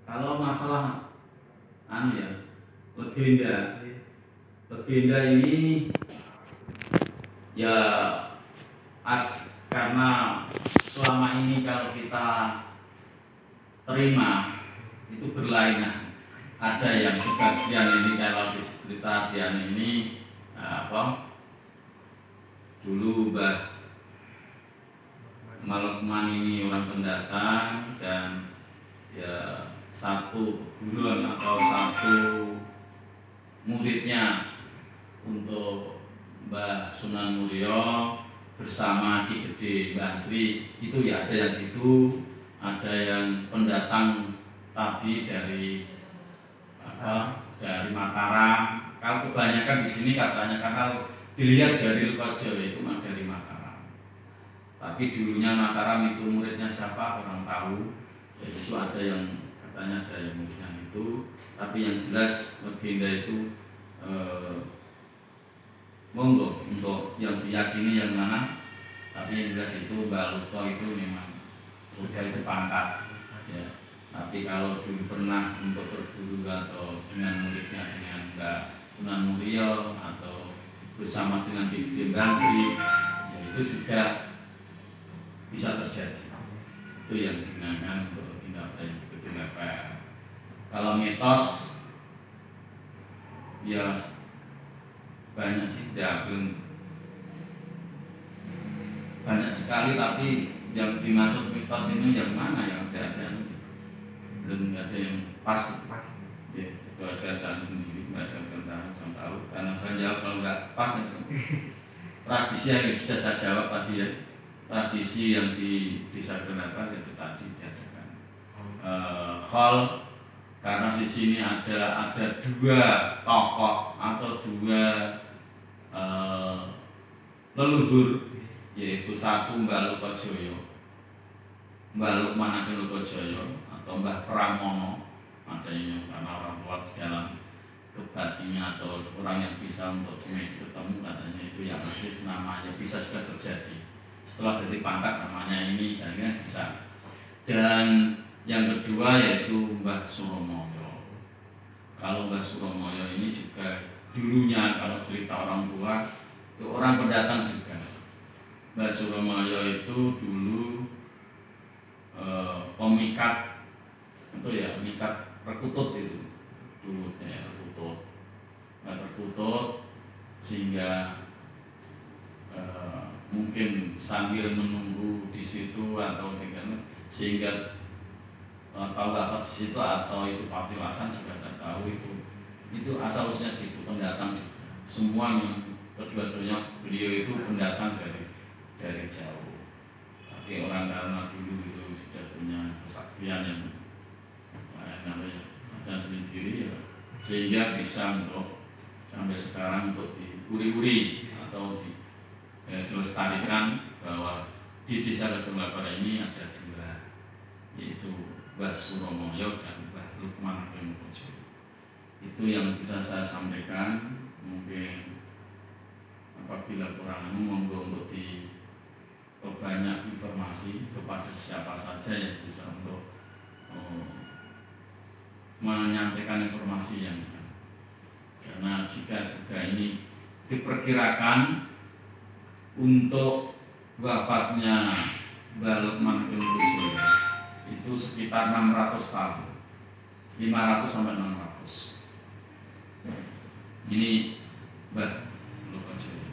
Kalau masalah legenda, legenda ini ya karena selama ini kalau kita terima itu berlainan. Ada yang sebagian ini kalau di cerita Dian ini dulu Mbah Malukman ini orang pendatang dan ya satu buron atau satu muridnya untuk Mbah Sunan Muria bersama Ki Gede Mbah Sri itu ya ada yang itu, ada yang pendatang tadi dari Mataram. Kalau kebanyakan di sini katanya kalau dilihat dari Lokojo itu dari Mataram. Tapi dulunya Mataram itu muridnya siapa orang tahu. Ya, itu ada yang katanya ada yang muridnya itu. Tapi yang jelas legenda itu monggo untuk yang diyakini yang mana. Tapi yang jelas itu Mbah Luto itu memang udah itu pangkat. Ya. Tapi kalau dulu pernah untuk berguru atau dengan muridnya dengan Mbah Sunan Muria atau bersama dengan Ki Mbah Sri, ya itu juga bisa terjadi. Itu yang digunakan untuk tindakan yang digunakan. Kalau mitos ya banyak sih, banyak sekali, tapi yang dimaksud mitos ini yang mana yang ada belum ada yang pas. Ya, itu ajaran sendiri, ajaran orang tahu. Karena saya jawab kalau nggak pas itu tradisi yang sudah saya jawab tadi ya, tradisi yang di Sagrada itu tadi diadakan hall karena di sini ada dua tokoh atau dua leluhur, yaitu satu Mbah Lokojoyo, Mbah Lukman Ageng Lokojoyo atau Mbah Pramono, adanya karena orang tua di dalam kebatinya atau orang yang bisa untuk semedi ketemu katanya itu yang asli namanya bisa juga terjadi setelah dari pangkat namanya ini dan bisa. Dan yang kedua yaitu Mbah Suromoyo. Kalau Mbah Suromoyo ini juga dulunya kalau cerita orang tua itu orang pendatang juga. Mbah Suromoyo itu dulu pemikat itu ya, pemikat perkutut itu dulu ya, perkutut sehingga mungkin sambil menunggu di situ atau sehingga tahu apa di situ atau itu patilasan juga tidak tahu itu asal usulnya gitu, pendatang juga. Semua kedua-duanya beliau itu pendatang dari jauh. Tapi orang karena dulu itu sudah punya kesaktian yang namanya ajaran sendiri ya, sehingga bisa untuk sampai sekarang untuk diuri-uri atau dilestarikan bahwa di desa Kedungapara ini ada dua, yaitu Mbah Suromoyo dan Mbah Lukman Ageng Lokojoyo. Itu yang bisa saya sampaikan. Mungkin apabila kurang monggo untuk diperbanyak informasi kepada siapa saja yang bisa untuk menyampaikan informasi yang karena jika juga ini diperkirakan untuk wafatnya Mbah Lukman Ageng Lokojoyo itu sekitar 600 tahun, 500 sampai 600. Ini Mbah Lokojoyo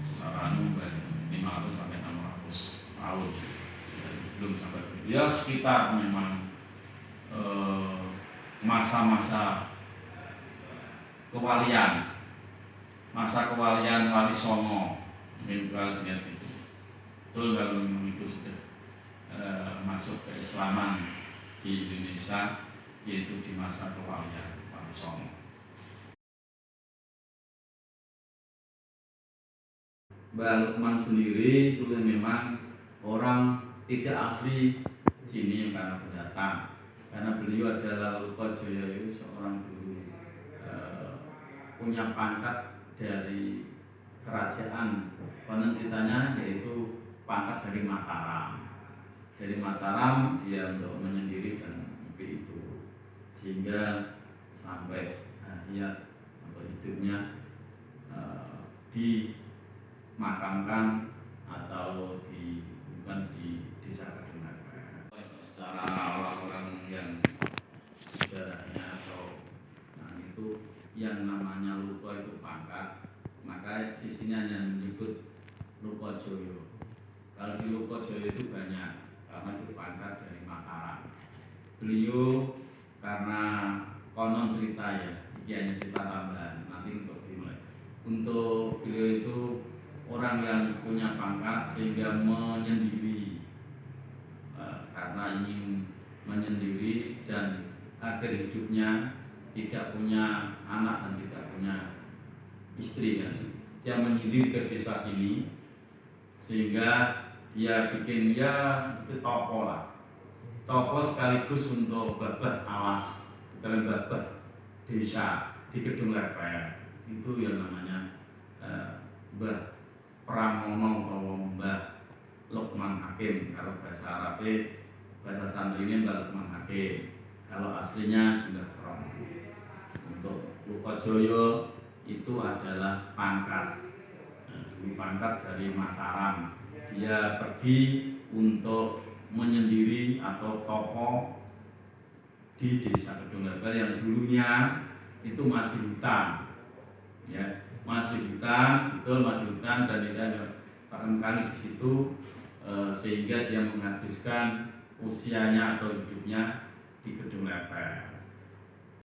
saranu 500 sampai 600 tahun, belum sampai ya sekitar memang masa-masa kewalian, masa kewalian Wali Songo, mungkin kalau dilihat itu betul kalau memang itu sudah masuk keislaman di Indonesia, yaitu di masa kewalian Wali Songo. Mbah Lukman sendiri itu memang orang tidak asli sini karena pendatang. Karena beliau adalah Lokojoyo itu seorang dulu punya pangkat dari kerajaan. Konon ceritanya yaitu pangkat dari Mataram. Dari Mataram dia untuk menyendiri dan mimpi itu, sehingga sampai hayat atau hidupnya dimakamkan atau bukan di desa Kedung Lepet. Secara orang-orang yang sejarahnya atau itu yang namanya Luko itu pangkat, maka sisinya hanya menyebut Lukojoyo. Kalau di Lukojoyo itu banyak, karena itu pangkat dari Mataram. Beliau karena konon cerita ya, ini hanya cerita tambahan, nanti untuk beliau itu orang yang punya pangkat sehingga menyendiri, karena ingin menyendiri dan akhir hidupnya tidak punya anak dan tidak punya istri kan. Dia menyendiri ke desa sini sehingga dia bikin ya seperti toko lah, toko sekaligus untuk babah alas dalam babah desa di Kedung Lepet. Itu yang namanya Mbah Pramono atau Mbah Lukman Hakim. Kalau bahasa Arab, bahasa santrinya Mbah Lukman Hakim. Kalau aslinya Mbah Pramono. Untuk Lukojoyo itu adalah pangkat, pangkat dari Mataram. Dia pergi untuk menyendiri atau tokoh di desa Kedung Lepet yang dulunya itu masih hutan, ya, masih hutan, betul masih hutan, dan dia barangkali di situ sehingga dia menghabiskan usianya atau hidupnya di Kedung Lepet.